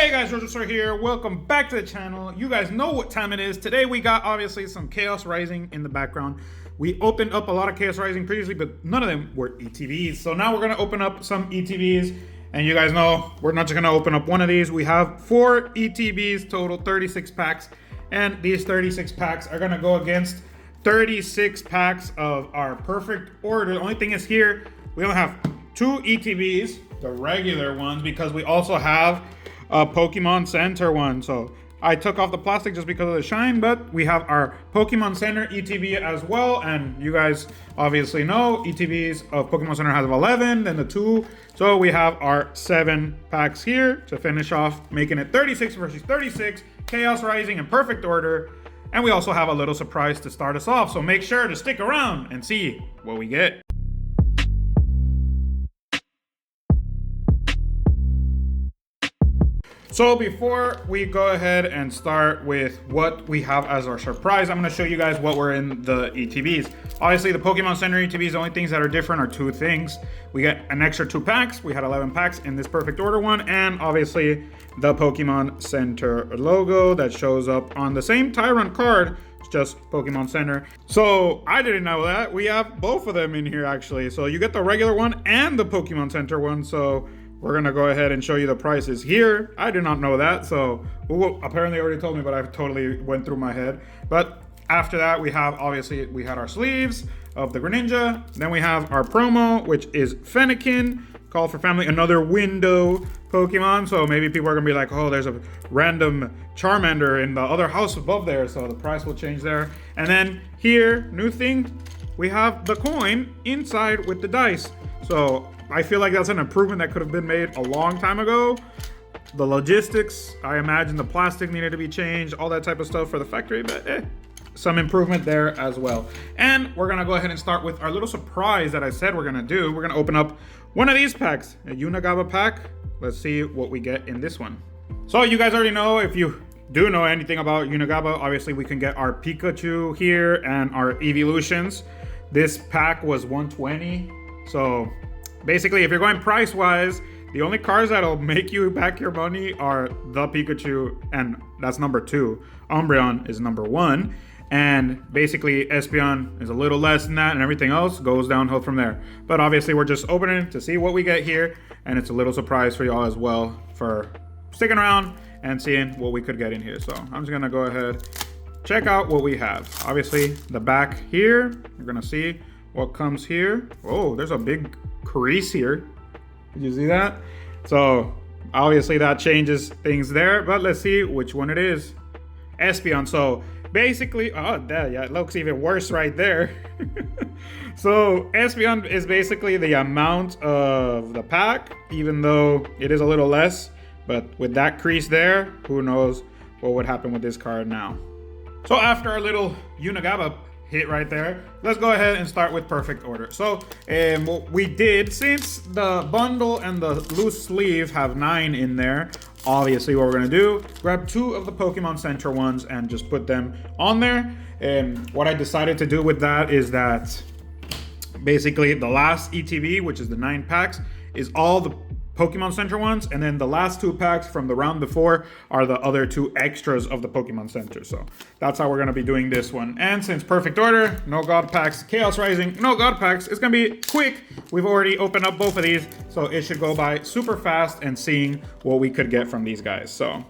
Hey guys, Roger here. Welcome back to the channel. You guys know what time it is. Today we got obviously some Chaos Rising in the background. We opened up a lot of Chaos Rising previously, but none of them were ETBs. So now we're gonna open up some ETBs. And you guys know we're not just gonna open up one of these. We have 4 ETBs total, 36 packs. And these 36 packs are gonna go against 36 packs of our perfect order. The only thing is here, we only have 2 ETBs, the regular ones, because we also have a Pokemon Center one. So I took off the plastic just because of the shine, but we have our Pokemon Center ETB as well. And you guys obviously know ETBs of Pokemon Center has 11, then the 2. So we have our 7 packs here to finish off, making it 36 versus 36, Chaos Rising in perfect order. And we also have a little surprise to start us off. So make sure to stick around and see what we get. So before we go ahead and start with what we have as our surprise, I'm going to show you guys what were in the ETBs. Obviously, the Pokemon Center ETBs, the only things that are different are 2 things. We get an extra 2 packs. We had 11 packs in this perfect order one. And obviously, the Pokemon Center logo that shows up on the same Tyrant card. It's just Pokemon Center. So I didn't know that. We have both of them in here, actually. So you get the regular one and the Pokemon Center one. So we're gonna go ahead and show you the prices here. I did not know that, so Google apparently already told me, but I totally went through my head. But after that, we have, obviously, we had our sleeves of the Greninja. Then we have our promo, which is Fennekin, Call for Family, another window Pokemon. So maybe people are gonna be like, oh, there's a random Charmander in the other house above there, so the price will change there. And then here, new thing, we have the coin inside with the dice. So I feel like that's an improvement that could have been made a long time ago. The logistics, I imagine the plastic needed to be changed, all that type of stuff for the factory, but some improvement there as well. And we're gonna go ahead and start with our little surprise that I said we're gonna do. We're gonna open up one of these packs, a Unigaba pack. Let's see what we get in this one. So you guys already know, if you do know anything about Unigaba, obviously we can get our Pikachu here and our Evolutions. This pack was 120, so basically, if you're going price-wise, the only cards that'll make you back your money are the Pikachu, and that's number 2. Umbreon is number 1. And basically, Espeon is a little less than that, and everything else goes downhill from there. But obviously, we're just opening to see what we get here, and it's a little surprise for y'all as well for sticking around and seeing what we could get in here. So I'm just gonna go ahead, check out what we have. Obviously, the back here, we're gonna see what comes here. Oh, there's a big crease here. Did you see that? So obviously that changes things there, but let's see which one it is. Espeon. So basically, oh yeah, it looks even worse right there. So Espeon is basically the amount of the pack, even though it is a little less, but with that crease there, who knows what would happen with this card now. So after our little Unigaba hit right there, let's go ahead and start with perfect order. So what we did, since the bundle and the loose sleeve have 9 in there, obviously what we're gonna do, grab 2 of the Pokemon Center ones and just put them on there. And what I decided to do with that is that basically the last ETB, which is the 9 packs, is all the Pokemon Center ones, and then the last 2 packs from the round before are the other 2 extras of the Pokemon Center. So that's how we're gonna be doing this one. And since perfect order, no God packs, Chaos Rising, no God packs, it's gonna be quick. We've already opened up both of these, so it should go by super fast and seeing what we could get from these guys. So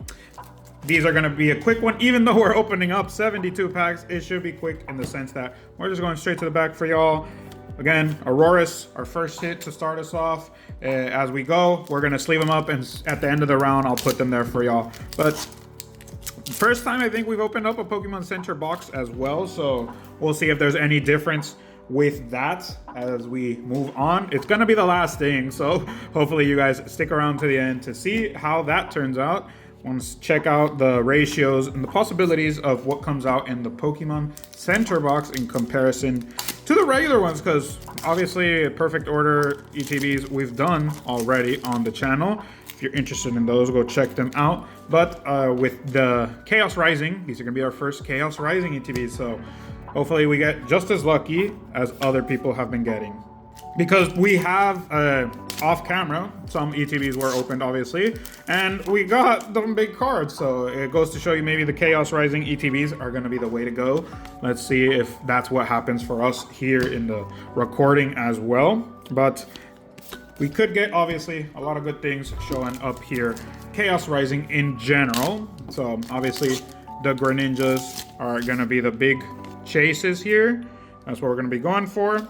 these are gonna be a quick one. Even though we're opening up 72 packs, it should be quick in the sense that we're just going straight to the back for y'all. Again, Auroras, our first hit to start us off. As we go, we're gonna sleeve them up, and at the end of the round, I'll put them there for y'all. But first time I think we've opened up a Pokemon Center box as well, so we'll see if there's any difference with that as we move on. It's gonna be the last thing, so hopefully you guys stick around to the end to see how that turns out. Once check out the ratios and the possibilities of what comes out in the Pokemon Center box in comparison to the regular ones, because obviously perfect order ETBs we've done already on the channel. If you're interested in those, go check them out. But with the Chaos Rising, these are gonna be our first Chaos Rising ETBs, so hopefully we get just as lucky as other people have been getting. because we have off camera, some ETBs were opened obviously, and we got them big cards. So it goes to show you maybe the Chaos Rising ETBs are going to be the way to go. Let's see if that's what happens for us here in the recording as well. But we could get obviously a lot of good things showing up here. Chaos Rising in general. So obviously the Greninjas are going to be the big chases here. That's what we're going to be going for.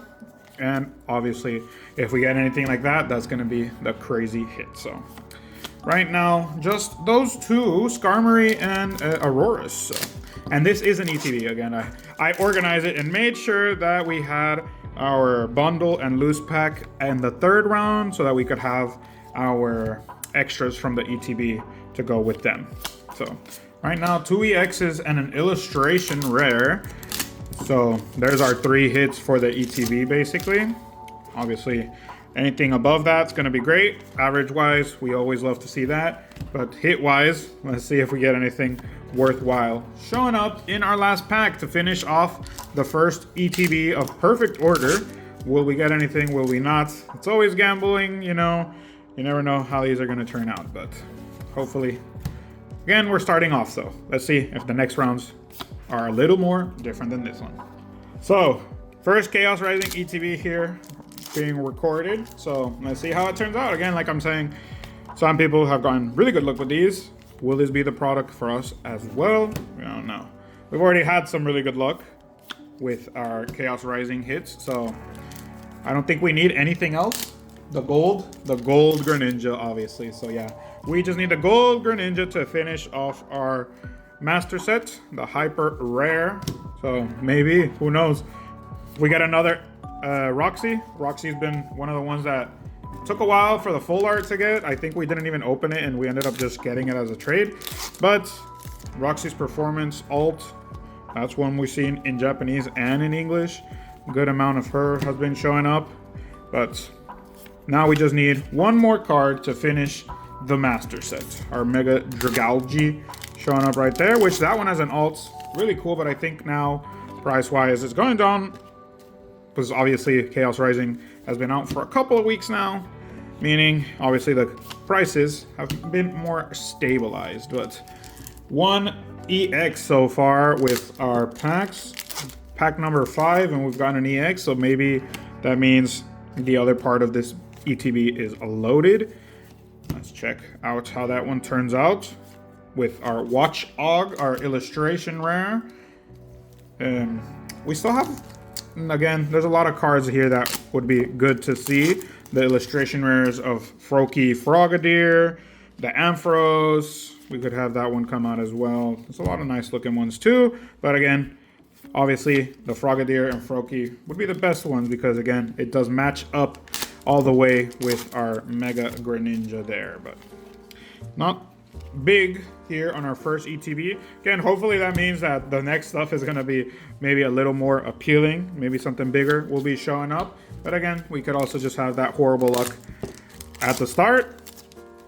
And obviously, if we get anything like that, that's going to be the crazy hit. So right now, just those two, Skarmory and Aurorus. So, and this is an ETB. Again, I organized it and made sure that we had our bundle and loose pack in the third round so that we could have our extras from the ETB to go with them. So right now, 2 EXs and an illustration rare. So there's our 3 hits for the ETB basically. Obviously, anything above that's going to be great. Average-wise, we always love to see that. But hit-wise, let's see if we get anything worthwhile showing up in our last pack to finish off the first ETB of perfect order. Will we get anything? Will we not? It's always gambling, you know. You never know how these are going to turn out, but hopefully. Again, we're starting off, so let's see if the next rounds are a little more different than this one. So first Chaos Rising ETB here being recorded. So let's see how it turns out. Again, like I'm saying, some people have gotten really good luck with these. Will this be the product for us as well? We don't know. We've already had some really good luck with our Chaos Rising hits, so I don't think we need anything else. The gold Greninja, obviously. So yeah, we just need the gold Greninja to finish off our master set, the hyper rare. So maybe, who knows, we get another Roxy. Roxy's been one of the ones that took a while for the full art to get. I think we didn't even open it and we ended up just getting it as a trade. But Roxy's performance alt, that's one we've seen in Japanese and in English. Good amount of her has been showing up. But now we just need one more card to finish the master set. Our Mega Dragalge showing up right there, which that one has an alt. Really cool, but I think now, price-wise, it's going down. Because obviously, Chaos Rising has been out for a couple of weeks now. Meaning, obviously, the prices have been more stabilized. But 1 EX so far with our packs. Pack number 5, and we've got an EX. So maybe that means the other part of this ETB is loaded. Let's check out how that one turns out. With our Watch Og, our illustration rare. We still have, again, there's a lot of cards here that would be good to see. The illustration rares of Froakie Frogadier, the Ampharos. We could have that one come out as well. There's a lot of nice looking ones too. But again, obviously the Frogadier and Froakie would be the best ones because again, it does match up all the way with our Mega Greninja there. But not big here on our first ETB. Again, hopefully that means that the next stuff is going to be maybe a little more appealing. Maybe something bigger will be showing up. But again, we could also just have that horrible luck at the start,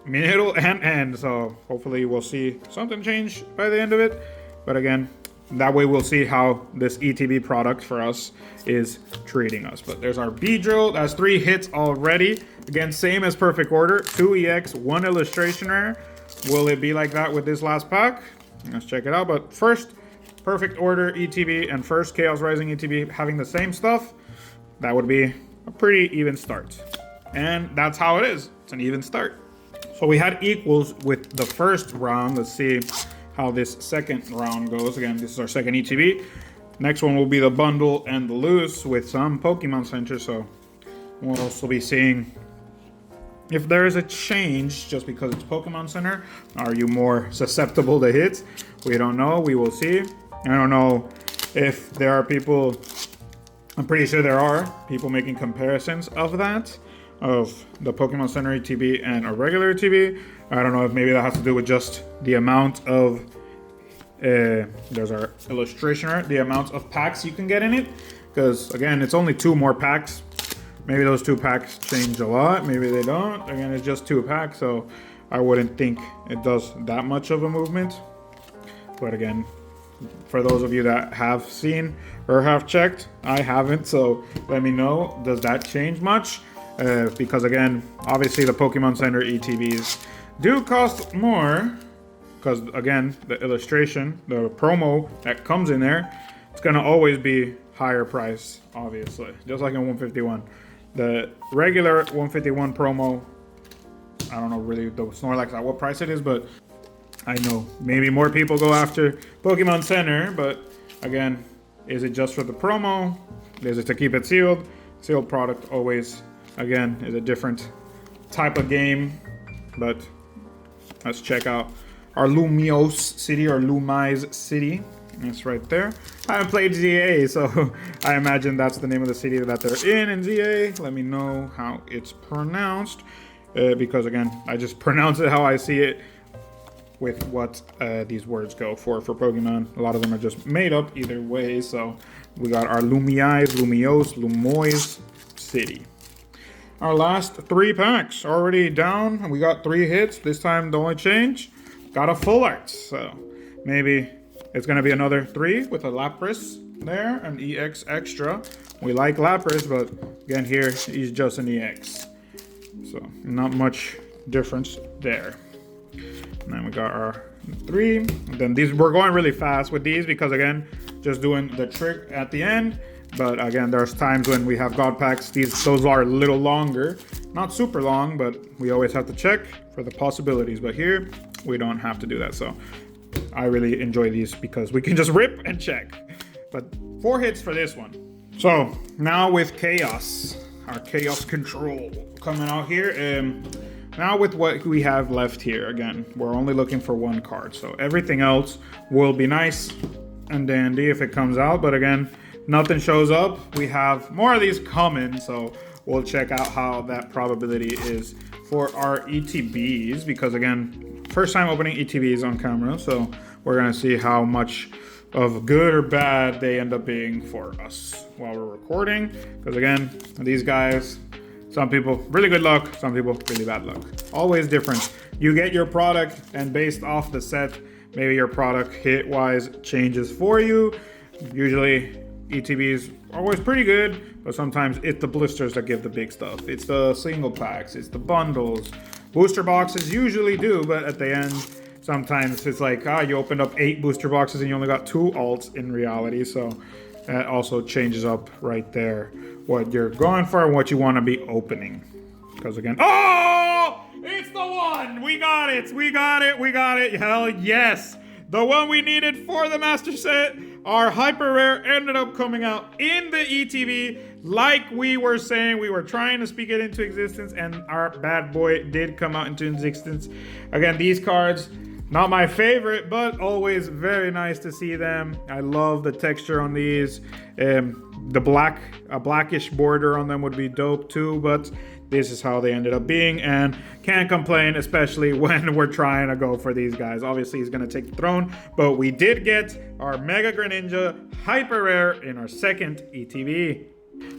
middle, and end. So hopefully we'll see something change by the end of it. But again, that way we'll see how this ETB product for us is treating us. But there's our Beedrill. That's 3 hits already. Again, same as perfect order. 2 EX, 1 illustration rare. Will it be like that with this last pack? Let's check it out. But first, perfect order ETB and first Chaos Rising ETB having the same stuff. That would be a pretty even start. And that's how it is. It's an even start. So we had equals with the first round. Let's see how this second round goes. Again, this is our second ETB. Next one will be the bundle and the loose with some Pokemon Center. So we'll also be seeing if there is a change just because it's Pokemon Center. Are you more susceptible to hits? We don't know. We will see. I don't know if there are people, I'm pretty sure there are people making comparisons of that, of the Pokemon Center ETB and a regular ETB. I don't know if maybe that has to do with just the amount of, there's our illustration art, the amount of packs you can get in it. Because again, it's only 2 more packs. Maybe those 2 packs change a lot. Maybe they don't. Again, it's just 2 packs, so I wouldn't think it does that much of a movement. But again, For those of you that have seen or have checked, I haven't, so let me know, does that change much? Because again, obviously the Pokemon Center ETBs do cost more, because again, the illustration, the promo that comes in there, it's gonna always be higher price, obviously, just like in 151. The regular 151 promo, I don't know really the Snorlax at what price it is, but I know maybe more people go after Pokemon Center, but again, is it just for the promo? Is it to keep it sealed? Sealed product always, again, is a different type of game, but let's check out our Lumiose City or Lumise City. It's right there. I haven't played ZA, so I imagine that's the name of the city that they're in ZA. Let me know how it's pronounced, because again, I just pronounce it how I see it with what these words go for Pokemon. A lot of them are just made up either way. So we got our Lumiose, Lumiose, Lumoise City. Our last 3 packs already down. We got 3 hits. This time the only change, got a full art. So maybe it's gonna be another 3 with a Lapras there, an EX extra. We like Lapras, but again here, he's just an EX. So not much difference there. And then we got our 3. And then these, we're going really fast with these because again, just doing the trick at the end. But again, there's times when we have God packs, those are a little longer. Not super long, but we always have to check for the possibilities. But here, we don't have to do that. So I really enjoy these because we can just rip and check. But 4 hits for this one. So now with Chaos, our Chaos Control coming out here. Now with what we have left here, again, we're only looking for 1 card. So everything else will be nice and dandy if it comes out. But again, nothing shows up. We have more of these coming. So we'll check out how that probability is for our ETBs. Because again, first time opening ETBs on camera. So we're going to see how much of good or bad they end up being for us while we're recording. Because again, these guys, some people really good luck, some people really bad luck. Always different. You get your product and based off the set, maybe your product hit wise changes for you. Usually ETBs are always pretty good, but sometimes it's the blisters that give the big stuff. It's the single packs, it's the bundles. Booster boxes usually do, but at the end, sometimes it's like, you opened up 8 booster boxes and you only got 2 alts in reality. So that also changes up right there what you're going for and what you want to be opening. Because again, oh, it's the one! We got it, we got it, we got it. Hell yes. The one we needed for the master set. Our hyper rare ended up coming out in the ETB. Like we were saying, we were trying to speak it into existence and our bad boy did come out into existence. Again, these cards, not my favorite, but always very nice to see them. I love the texture on these. The blackish border on them would be dope too, but this is how they ended up being, and can't complain, especially when we're trying to go for these guys. Obviously, he's going to take the throne, but we did get our Mega Greninja Hyper Rare in our second ETB.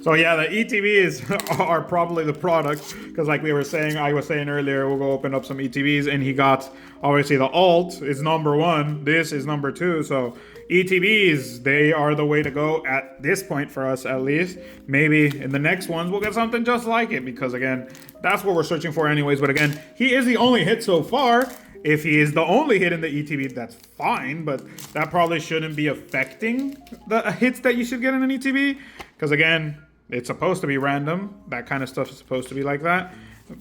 So yeah, the ETBs are probably the product, because like I was saying earlier, we'll go open up some ETBs, and he got, obviously the alt is number 1, this is number 2, so ETBs, they are the way to go at this point for us at least. Maybe in the next ones we'll get something just like it, because again, that's what we're searching for anyways. But again, he is the only hit so far. If he is the only hit in the ETB, that's fine, but that probably shouldn't be affecting the hits that you should get in an ETB, because again, it's supposed to be random. That kind of stuff is supposed to be like that.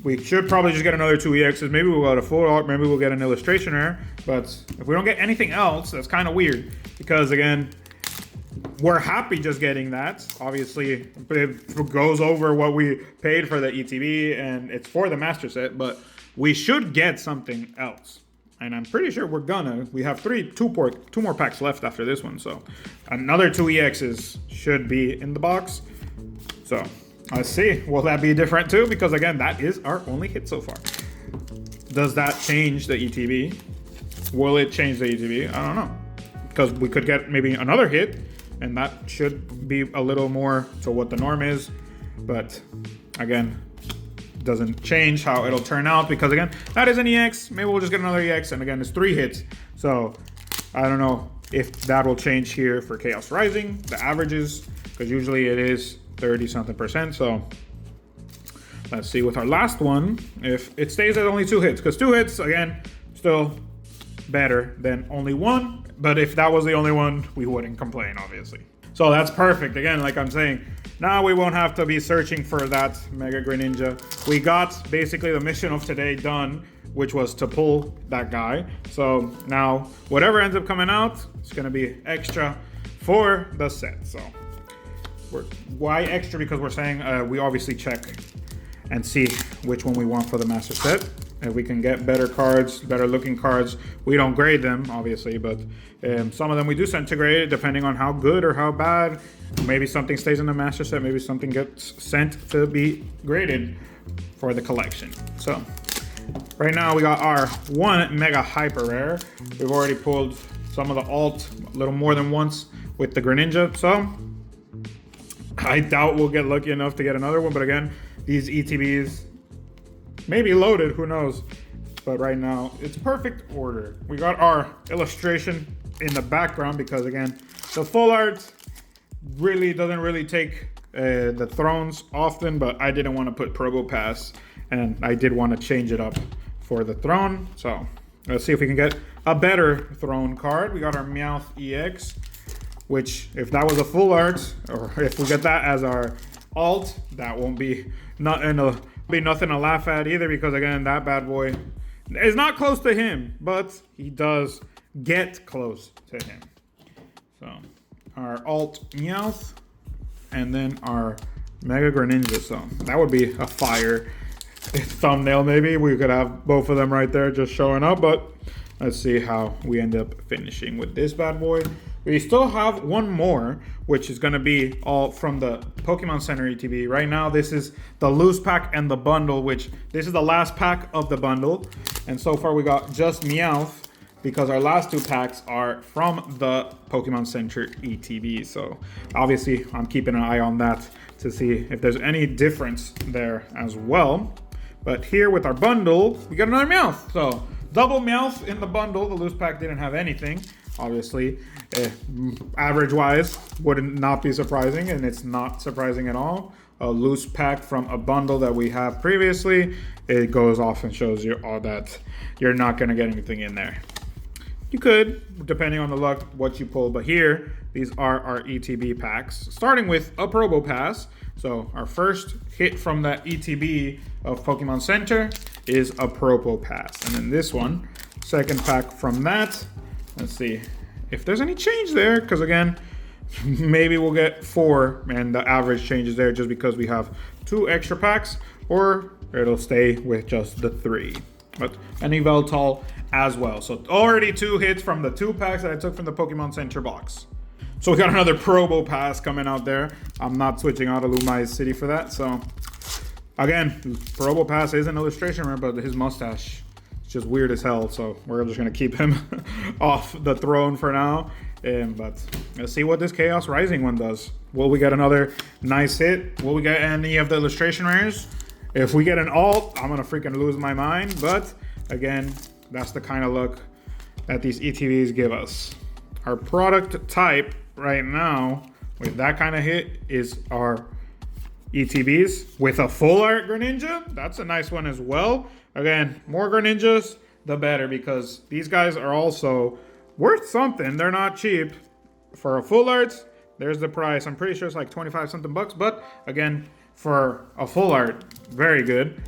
We should probably just get another 2 EXs. Maybe we'll get a full art. Maybe we'll get an illustration rare. But if we don't get anything else, that's kind of weird. Because again, we're happy just getting that. Obviously, it goes over what we paid for the ETB, and it's for the master set. But we should get something else. And I'm pretty sure we're gonna. We have two more packs left after this one. So another 2 EXs should be in the box. So let's see. Will that be different too? Because again, that is our only hit so far. Does that change the ETB? Will it change the ETB? I don't know. Because we could get maybe another hit, and that should be a little more to what the norm is. But again, doesn't change how it'll turn out, because again, that is an EX. Maybe we'll just get another EX, and again, it's 3 hits. So I don't know if that will change here for Chaos Rising, the averages, because usually it is 30 something percent. So let's see with our last one if it stays at only 2 hits, because 2 hits, again, still better than only 1. But if that was the only one, we wouldn't complain, obviously. So that's perfect. Again, like I'm saying, now we won't have to be searching for that Mega Greninja. We got basically the mission of today done, which was to pull that guy. So now whatever ends up coming out, it's gonna be extra for the set. So why extra? Because we're saying we obviously check and see which one we want for the master set. If we can get better cards, better looking cards, we don't grade them, obviously, but some of them we do send to grade depending on how good or how bad. Maybe something stays in the master set, maybe something gets sent to be graded for the collection. So right now we got our 1 Mega Hyper Rare. We've already pulled some of the alt a little more than once with the Greninja, so I doubt we'll get lucky enough to get another one, but again, these ETBs maybe loaded, who knows? But right now, it's perfect order. We got our illustration in the background because, again, the full art really doesn't really take the thrones often, but I didn't want to put Probo Pass, and I did want to change it up for the throne. So let's see if we can get a better throne card. We got our Meowth EX, which if that was a full art, or if we get that as our alt, that won't be nothing to laugh at either, because again, that bad boy is not close to him, but he does get close to him. So our alt Meowth, and then our Mega Greninja. So that would be a fire thumbnail. Maybe we could have both of them right there just showing up, but let's see how we end up finishing with this bad boy. We still have one more, which is going to be all from the Pokemon Center ETB. Right now, this is the loose pack and the bundle, which this is the last pack of the bundle. And so far, we got just Meowth, because our last 2 packs are from the Pokemon Center ETB. So obviously, I'm keeping an eye on that to see if there's any difference there as well. But here with our bundle, we got another Meowth. So double Meowth in the bundle. The loose pack didn't have anything. Obviously, average-wise, would not be surprising, and it's not surprising at all. A loose pack from a bundle that we have previously, it goes off and shows you all that you're not going to get anything in there. You could, depending on the luck, what you pull, but here, these are our ETB packs, starting with a Probo Pass. So our first hit from that ETB of Pokemon Center is a Probo Pass, and then this one, second pack from that. Let's see if there's any change there, because again, maybe we'll get 4 and the average changes there just because we have 2 extra packs, or it'll stay with just the 3. But an Yveltal as well. So already 2 hits from the 2 packs that I took from the Pokemon Center box. So we got another Probo Pass coming out there. I'm not switching out of Lumai City for that. So again, Probo Pass is an illustration, remember, but his mustache, just weird as hell, so we're just gonna keep him off the throne for now. But let's see what this Chaos Rising one does. Will we get another nice hit? Will we get any of the illustration rares? If we get an alt, I'm gonna freaking lose my mind. But again, that's the kind of luck that these ETBs give us. Our product type right now with that kind of hit is our ETBs with a full art Greninja. That's a nice one as well. Again, more Greninjas, the better, because these guys are also worth something. They're not cheap. For a full art, there's the price. I'm pretty sure it's like 25 something bucks, but again, for a full art, very good.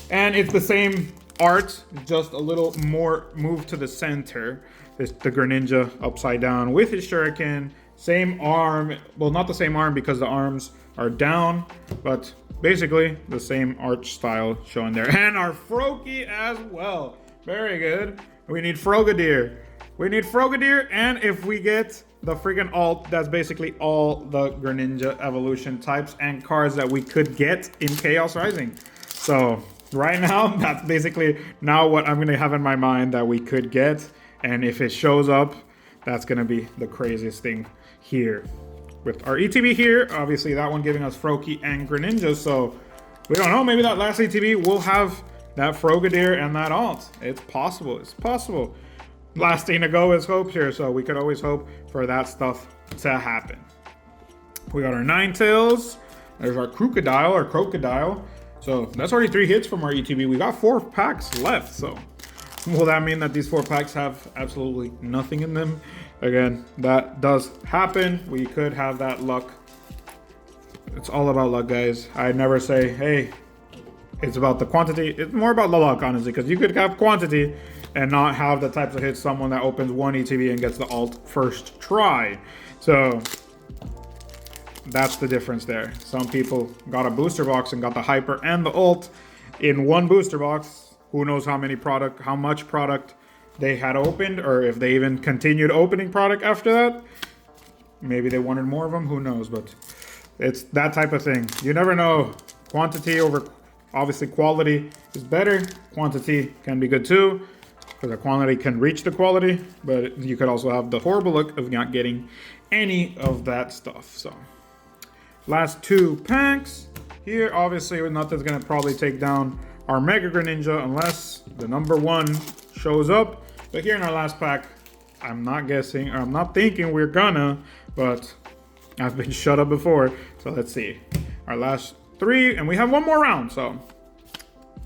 And it's the same art, just a little more moved to the center. It's the Greninja upside down with his shuriken, same arm. Well, not the same arm because the arms are down, but basically the same arch style shown there. And our Froakie as well. Very good. We need Frogadier. We need Frogadier, and if we get the freaking alt, that's basically all the Greninja evolution types and cards that we could get in Chaos Rising. So right now, that's basically now what I'm going to have in my mind that we could get. And if it shows up, that's going to be the craziest thing here. With our ETB here, obviously that one giving us Froakie and Greninja, so we don't know, maybe that last ETB will have that Frogadier and that alt. It's possible, it's possible. last thing to go is hope here, so we could always hope for that stuff to happen. We got our Ninetales. There's our Crocodile. So that's already 3 hits from our ETB. We got 4 packs left, so will that mean that these 4 packs have absolutely nothing in them? Again, that does happen. We could have that luck. It's all about luck, guys. I never say, hey, it's about the quantity. It's more about the luck, honestly, because you could have quantity and not have the types of hits someone that opens 1 ETB and gets the alt first try. So that's the difference there. Some people got a booster box and got the hyper and the ult in 1 booster box. Who knows how much product they had opened, or if they even continued opening product after that. Maybe they wanted more of them, who knows, but it's that type of thing. You never know. Quantity over, obviously quality is better. Quantity can be good too, because the quantity can reach the quality, but you could also have the horrible look of not getting any of that stuff. So last 2 packs here. Obviously nothing's gonna probably take down our Mega Greninja unless the number 1 shows up. But here in our last pack, I'm not guessing, or I'm not thinking we're gonna, but I've been shut up before. So let's see. Our last 3, and we have 1 more round. So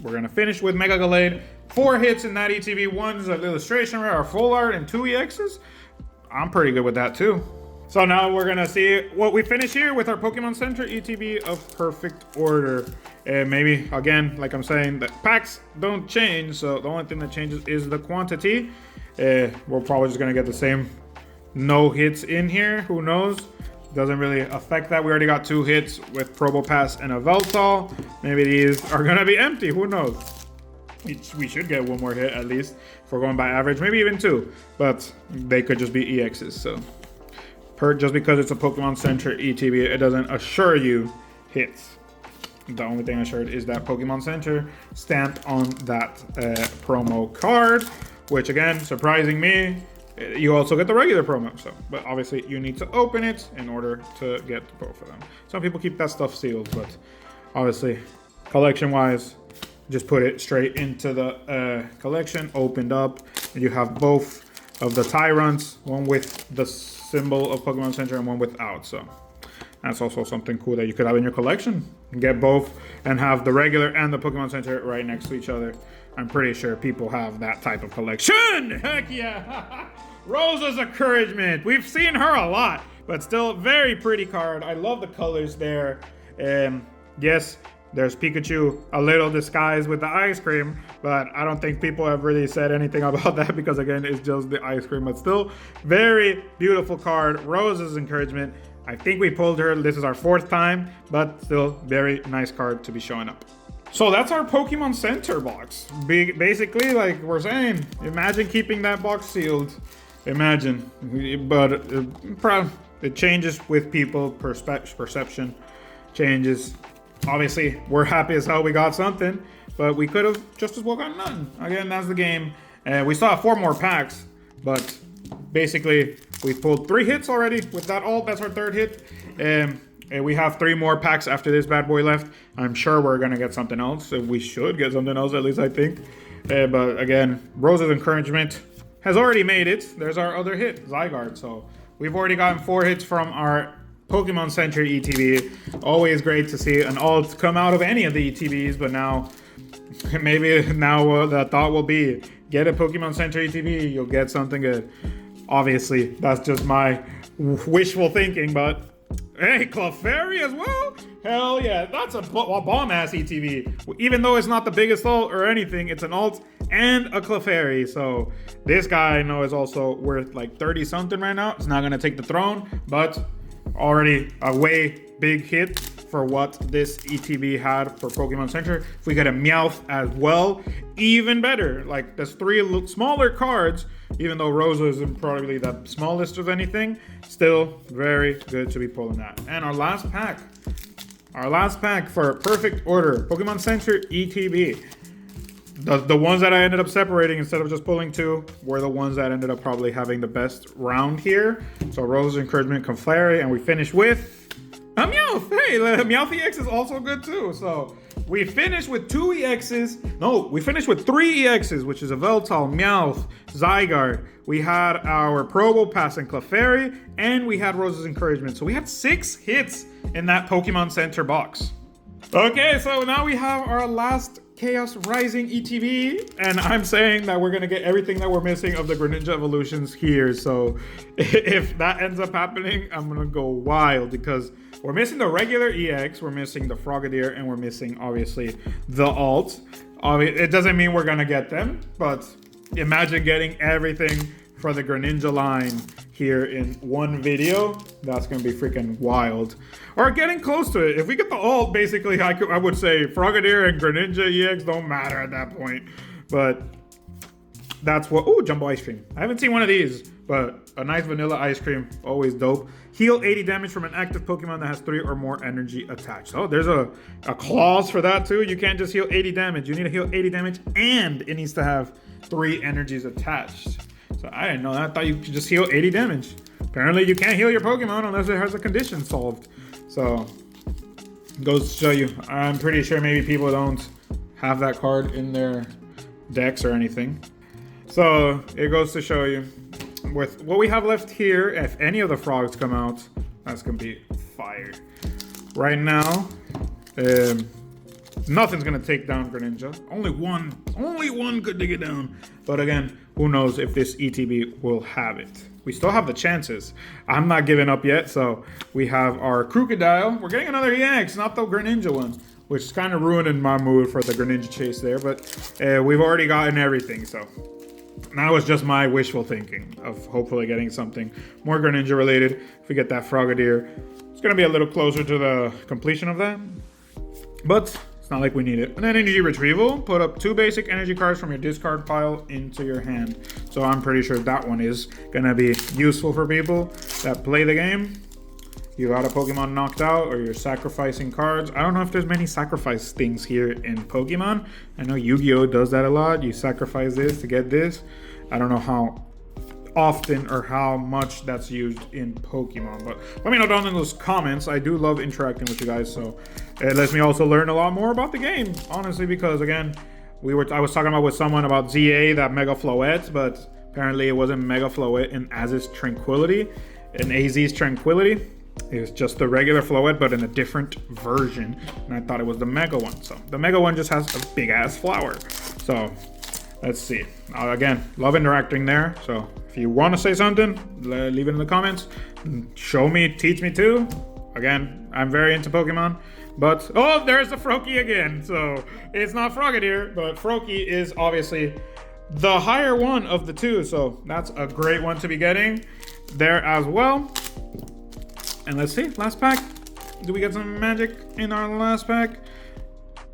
we're gonna finish with Mega Gallade. 4 hits in that ETB. 1's an illustration rare, our full art, and 2 EXs. I'm pretty good with that too. So now we're gonna see what we finish here with our Pokemon Center ETB of perfect order. And maybe, again, like I'm saying, the packs don't change, so the only thing that changes is the quantity. We're probably just gonna get the same no hits in here, who knows? Doesn't really affect that. We already got 2 hits with Probopass and a Veltal. Maybe these are gonna be empty, who knows? We should get 1 more hit at least if we're going by average, maybe even 2, but they could just be EXs, so. Just because it's a Pokemon Center ETB, it doesn't assure you hits. The only thing assured is that Pokemon Center stamped on that promo card, which again, surprising me, you also get the regular promo. So, but obviously you need to open it in order to get both of them. Some people keep that stuff sealed, but obviously collection-wise, just put it straight into the collection, opened up, and you have both of the Tyrants, one with the symbol of Pokemon Center and one without. So that's also something cool that you could have in your collection. Get both and have the regular and the Pokemon Center right next to each other. I'm pretty sure people have that type of collection. Heck yeah. Rosa's Encouragement. We've seen her a lot, but still very pretty card. I love the colors there. Yes, there's Pikachu a little disguised with the ice cream, but I don't think people have really said anything about that because again, it's just the ice cream, but still very beautiful card. Rosa's Encouragement. I think we pulled her. This is our 4th time, but still very nice card to be showing up. So that's our Pokemon Center box. Basically, like we're saying, imagine keeping that box sealed. Imagine, but it changes with people, perception changes. Obviously, we're happy as hell we got something, but we could have just as well gotten nothing. Again, that's the game. We still have 4 more packs, but basically, we pulled 3 hits already with that ult. That's our 3rd hit. And we have 3 more packs after this bad boy left. I'm sure we're going to get something else. We should get something else, at least I think. But again, Rosa's Encouragement has already made it. There's our other hit, Zygarde. So we've already gotten 4 hits from our Pokemon Center ETB. Always great to see an alt come out of any of the ETBs, but now maybe the thought will be get a Pokemon Center ETB, you'll get something good. Obviously, that's just my wishful thinking, but hey, Clefairy as well? Hell yeah, that's a bomb-ass ETB. Even though it's not the biggest ult or anything, it's an ult and a Clefairy. So this guy I know is also worth like 30 something right now. It's not gonna take the throne, but already a way big hit for what this ETB had for Pokemon Center. If we get a Meowth as well, even better. Like there's 3 smaller cards, even though Rosa isn't probably the smallest of anything, still very good to be pulling that. And our last pack for perfect order, Pokemon Center ETB. The ones that I ended up separating instead of just pulling 2 were the ones that ended up probably having the best round here. So Rosa's Encouragement, Clefairy, and we finished with a Meowth. Meowth. Hey, Meowth EX is also good too. So we finished with 2 EXs. No, we finished with 3 EXs, which is a Veltal, Meowth, Zygarde. We had our Probopass and Clefairy, and we had Rose's Encouragement. So we had 6 hits in that Pokemon Center box. Okay, so now we have our last Chaos Rising ETB, and I'm saying that we're gonna get everything that we're missing of the Greninja evolutions here. So if that ends up happening, I'm gonna go wild because we're missing the regular EX, we're missing the Frogadier, and we're missing obviously the alt. It doesn't mean we're gonna get them, but imagine getting everything for the Greninja line here in one video. That's gonna be freaking wild. Or getting close to it. If we get the alt, basically I would say Frogadier and Greninja EX don't matter at that point. But that's what, ooh, Jumbo Ice Cream. I haven't seen one of these, but a nice vanilla ice cream, always dope. Heal 80 damage from an active Pokemon that has 3 or more energy attached. Oh, there's a clause for that too. You can't just heal 80 damage. You need to heal 80 damage and it needs to have 3 energies attached. So I didn't know that. I thought you could just heal 80 damage. Apparently you can't heal your Pokemon unless it has a condition solved. So goes to show you. I'm pretty sure maybe people don't have that card in their decks or anything. So it goes to show you with what we have left here, if any of the frogs come out, that's gonna be fire. Right now, nothing's gonna take down Greninja. Only one could take it down. But again, who knows if this ETB will have it. We still have the chances. I'm not giving up yet. So we have our Crocodile. We're getting another EX, not the Greninja one, which is kind of ruining my mood for the Greninja chase there. But we've already gotten everything. So now it's just my wishful thinking of hopefully getting something more Greninja related. If we get that Frogadier, it's going to be a little closer to the completion of that. But not like we need it. And then energy retrieval, put up 2 basic energy cards from your discard pile into your hand. So I'm pretty sure that one is gonna be useful for people that play the game. You got a Pokemon knocked out or you're sacrificing cards. I don't know if there's many sacrifice things here in Pokemon. I know Yu-Gi-Oh does that a lot. You sacrifice this to get this. I don't know how often or how much that's used in Pokemon, but let me know down in those comments. I do love interacting with you guys, so it lets me also learn a lot more about the game, honestly, because again, I was talking about with someone about ZA, that Mega Floette, but apparently it wasn't Mega Floette in Az's Tranquility, in AZ's Tranquility. It was just the regular Floette, but in a different version, and I thought it was the Mega one. So the Mega one just has a big ass flower. So let's see. Again, love interacting there. So if you want to say something, leave it in the comments. Show me, teach me too. Again, I'm very into Pokemon. But, oh, there's the Froakie again. So it's not Frogadier, but Froakie is obviously the higher one of the 2. So that's a great one to be getting there as well. And let's see, last pack. Do we get some magic in our last pack?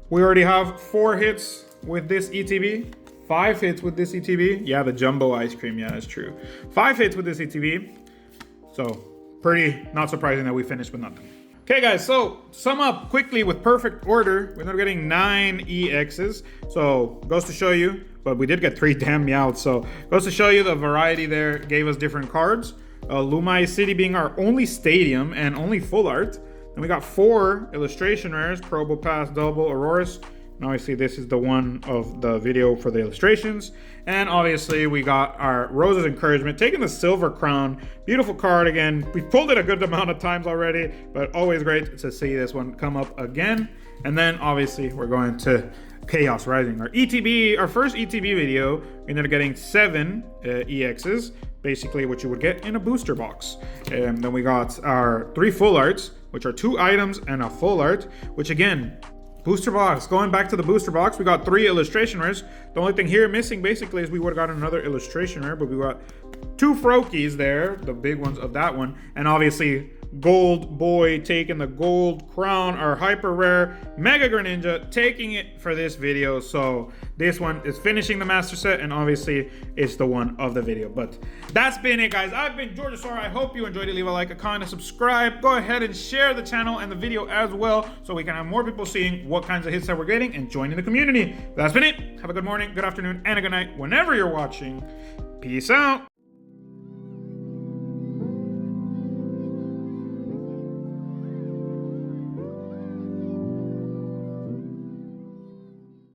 We already have 4 hits with this ETB. 5 hits with this ETB. Yeah, the Jumbo Ice Cream. Yeah, that's true. 5 hits with this ETB. So, pretty not surprising that we finished with nothing. Okay, guys, so sum up quickly with perfect order. We ended up getting 9 EXs. So, goes to show you, but we did get 3 damn Meowths. So, goes to show you the variety there gave us different cards. Lumai City being our only stadium and only full art. Then we got 4 illustration rares, Probopass, Double, Aurorus. And obviously this is the one of the video for the illustrations. And obviously we got our Rose's Encouragement, taking the Silver Crown. Beautiful card again. We've pulled it a good amount of times already, but always great to see this one come up again. And then obviously we're going to Chaos Rising. Our ETB, our first ETB video, we ended up getting 7 EXs. Basically what you would get in a booster box. And then we got our 3 full arts, which are 2 items and a full art, which again, booster box, going back to the booster box, we got 3 illustration rares. The only thing here missing basically is we would have got another illustration rare, but we got 2 Froakies there, the big ones of that one. And obviously Gold Boy taking the gold crown, our hyper rare Mega Greninja taking it for this video. So this one is finishing the master set, and obviously it's the one of the video. But that's been it, guys. I've been Georgisaur. I hope you enjoyed it. Leave a like, a comment, subscribe. Go ahead and share the channel and the video as well, so we can have more people seeing what kinds of hits that we're getting and joining the community. That's been it. Have a good morning, good afternoon, and a good night whenever you're watching. Peace out.